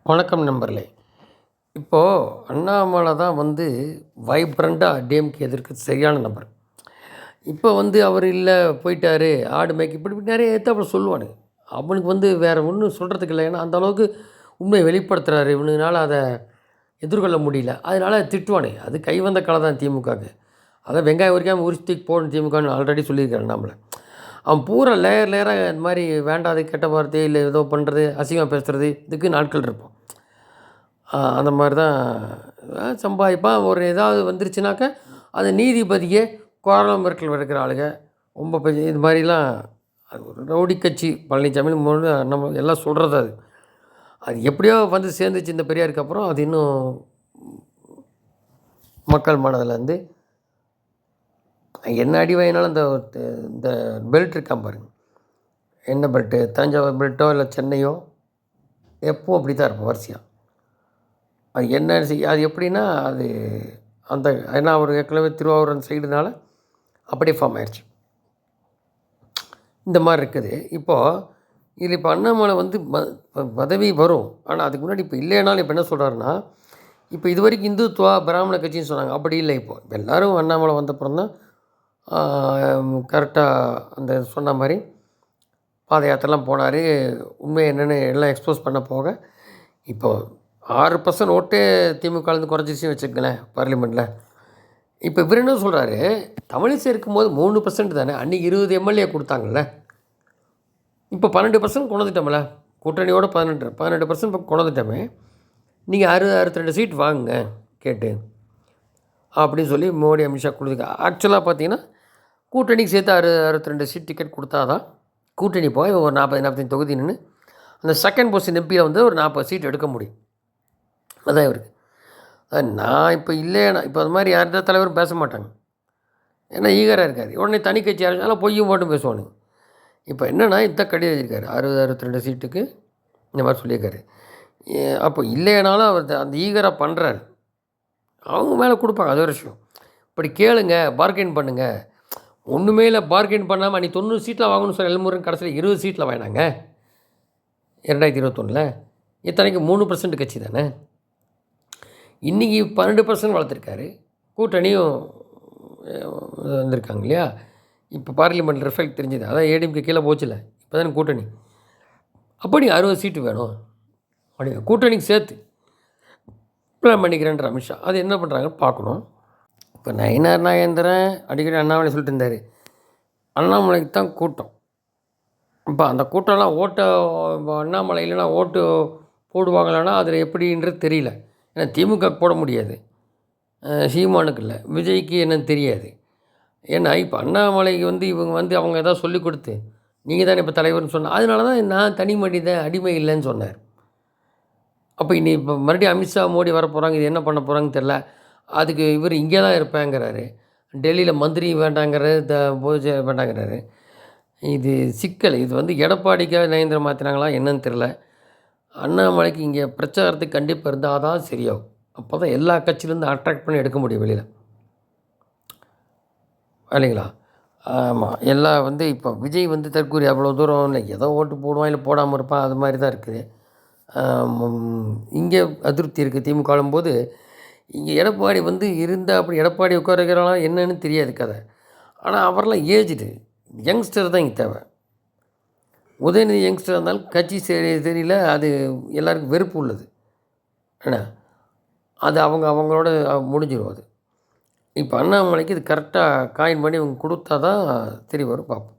வணக்கம் நண்பர்களே. இப்போது அண்ணாமலை தான் வைப்ரண்ட்டாக டிஎம்கே எதிர்க்க சரியான நபர். இப்போ அவர் இல்லை போயிட்டார் ஆடு மேய்க்க இப்படி இப்படி நிறைய அப்புறம் சொல்லுவானுங்க. அவனுக்கு வேறு ஒன்றும் சொல்கிறதுக்கு இல்லை. ஏன்னா அந்த அளவுக்கு உண்மையை வெளிப்படுத்துகிறாரு. இவனுங்களால் அதை எதிர்கொள்ள முடியல. அதனால் திட்டுவானுங்க. அது கை வந்த கலை தான் திமுகவுக்கு. அதை வெங்காயம் உரிக்காமல் உரிச்சு போடணும் திமுகன்னு ஆல்ரெடி சொல்லியிருக்காரு அண்ணாமலை. அவன் பூரா லேயர் லேயராக இந்த மாதிரி வேண்டாது கெட்ட வார்த்தை இல்லை ஏதோ பண்ணுறது அசிங்கமாக பேசுகிறது இதுக்கு நாட்கள் இருப்போம். அந்த மாதிரி தான் சம்பாதிப்பான். ஒரு ஏதாவது வந்துருச்சுனாக்கா அது நீதிபதியே கோரளம் மிரட்டல் இருக்கிற ஆளுங்க ரொம்ப பெரிய இது மாதிரிலாம் அது ஒரு ரவுடி கட்சி பழனிசாமி நம்ம எல்லாம் சொல்கிறது. அது அது எப்படியோ சேர்ந்துச்சு இந்த பெரியாருக்கு அப்புறம் அது இன்னும் மக்கள் மனதில் என்ன அடி வாங்கினாலும் இந்த பெல்ட் இருக்கான் பாருங்க, என்ன பெல்ட்டு, தஞ்சாவூர் பெல்ட்டோ இல்லை சென்னையோ எப்பவும் அப்படி தான் இருப்போம் வரிசையாக. அது என்ன அது எப்படின்னா அது அந்த ஏன்னா அவர் ஏற்கனவே திருவாரூர் அந்த சைடுனால அப்படியே ஃபார்ம் ஆயிடுச்சு. இந்த மாதிரி இருக்குது. இப்போது இதில் இப்போ அண்ணாமலை பதவி வரும். ஆனால் அதுக்கு முன்னாடி இப்போ இல்லைனாலும் இப்போ என்ன சொல்கிறாருன்னா, இப்போ இது வரைக்கும் இந்துத்துவா பிராமண கட்சின்னு சொன்னாங்க. அப்படி இல்லை. இப்போ எல்லோரும் அண்ணாமலை வந்தப்புறம் தான் கரெக்டாக அந்த சொன்ன மாதிரி பாத யாத்திரைலாம் போனார். உண்மை என்னென்னு எல்லாம் எக்ஸ்போஸ் பண்ண போக இப்போது 6% ஓட்டே திமுகலேருந்து குறைஞ்சிருச்சுன்னு வச்சுக்கங்களேன் பார்லிமெண்ட்டில். இப்போ இவர் என்ன சொல்கிறாரு, தமிழிசை இருக்கும்போது 3% தானே, அன்றைக்கி 20 எம்எல்ஏ கொடுத்தாங்கல்ல, இப்போ 12% கொண்டுட்டோம்ல, கூட்டணியோட 18% இப்போ கொண்டுட்டோமே, நீங்கள் 62 சீட் வாங்குங்க கேட்டு அப்படின்னு சொல்லி மோடி அமித்ஷா கொடுத்துருக்காங்க. ஆக்சுவலாக பார்த்தீங்கன்னா கூட்டணிக்கு சேர்த்து 62 சீட் டிக்கெட் கொடுத்தா தான் கூட்டணி போய் ஒரு 40-45 தொகுதி நின்று அந்த செகண்ட் பொசிஷன் எம்பியில் ஒரு 40 சீட் எடுக்க முடியும். அதான் இவருக்கு. நான் இப்போ இல்லைன்னா இப்போ அது மாதிரி யார்கிட்ட தலைவரும் பேச மாட்டாங்க. ஏன்னா ஈகராக இருக்காது. உடனே தனி கட்சி ஆரம்பிச்சாலும் பொய்யும் மட்டும் பேசுவானுங்க. இப்போ என்னென்னா இந்த கடிதம் எழுதியிருக்காரு 62 சீட்டுக்கு இந்த மாதிரி சொல்லியிருக்காரு. அப்போ இல்லைனாலும் அவர் அந்த ஈகராக பண்ணுறாரு. அவங்க மேலே கொடுப்பாங்க, அது ஒரு விஷயம். இப்படி கேளுங்க, பார்கெயின் பண்ணுங்கள். ஒன்றுமே இல்லை, பார்கெயின் பண்ணாமல் நீ 90 சீட்டில் வாங்கணும்னு சொல்லி எல்லோரும் கடைசியில் 20 சீட்டில் வாங்கினாங்க 2021. இத்தனைக்கு 3% கட்சி தானே. இன்றைக்கி 12% வளர்த்துருக்காரு. கூட்டணியும் வந்திருக்காங்க இல்லையா. இப்போ பார்லிமெண்ட் ரிஃபெக்ட் தெரிஞ்சுது. அதான் ஏடிஎம்கே கீழே போச்சுல, இப்போ தானே கூட்டணி. அப்போ நீ 60 சீட்டு வேணும் அப்படி கூட்டணிக்கு சேர்த்து பிளான் பண்ணிக்கிறேன்ற அமித்ஷா. அது என்ன பண்ணுறாங்கன்னு பார்க்கணும். இப்போ நயினார் நாகேந்திரன் அடிக்கடி அண்ணாமலை சொல்லிட்டு இருந்தார், அண்ணாமலைக்கு தான் கூட்டம். இப்போ அந்த கூட்டம்லாம் இப்போ அண்ணாமலை இல்லைனா ஓட்டு போடுவாங்களான்னா அதில் எப்படின்றது தெரியல. ஏன்னா திமுக போட முடியாது, சீமானுக்கு இல்லை, விஜய்க்கு என்னன்னு தெரியாது. ஏன்னா இப்போ அண்ணாமலைக்கு இவங்க அவங்க எதாவது சொல்லி கொடுத்து நீங்கள் தானே இப்போ தலைவர்னு சொன்னால் அதனால தான் நான் தனி மனிதன் அடிமை இல்லைன்னு சொன்னார். அப்போ இப்போ மறுபடியும் அமித்ஷா மோடி வர போகிறாங்க, இது என்ன பண்ண போகிறாங்கன்னு தெரில. அதுக்கு இவர் இங்கே தான் இருப்பேங்கிறாரு, டெல்லியில் மந்திரி வேண்டாங்கிறாரு, பூஜை வேண்டாங்கிறாரு. இது சிக்கல். இது எடப்பாடிக்காக நரேந்திர மாற்றினாங்களா என்னன்னு தெரில. அண்ணாமலைக்கு இங்கே பிரச்சாரத்துக்கு கண்டிப்பாக இருந்தால் தான் சரியாகும். அப்போ தான் எல்லா கட்சியிலேருந்து அட்ராக்ட் பண்ணி எடுக்க முடியும் வெளியில், இல்லைங்களா. ஆமாம், எல்லாம் இப்போ விஜய் தற்கூரி அவ்வளோ தூரம் இல்லை, ஏதோ ஓட்டு போடுவான் இல்லை போடாமல் இருப்பான், அது மாதிரி தான் இருக்குது. இங்கே அதிருப்தி இருக்குது திமுக போது. இங்கே எடப்பாடி இருந்தால் அப்படி எடப்பாடி உட்கார வைக்கிறாங்களா என்னன்னு தெரியாது கதை. ஆனால் அவரெல்லாம் ஏஜ்டு யங்ஸ்டர் தான் இங்கே தேவை. உதயநிதி யங்ஸ்டர் இருந்தாலும் கட்சி தெரியல, அது எல்லாருக்கும் வெறுப்பு உள்ளது. ஏன்னா அது அவங்களோட முடிஞ்சிடும். அது இப்போ அண்ணாமலைக்கு இது கரெக்டாக காயின் பண்ணி இவங்க கொடுத்தா தான் தெரிய வரும், பார்ப்போம்.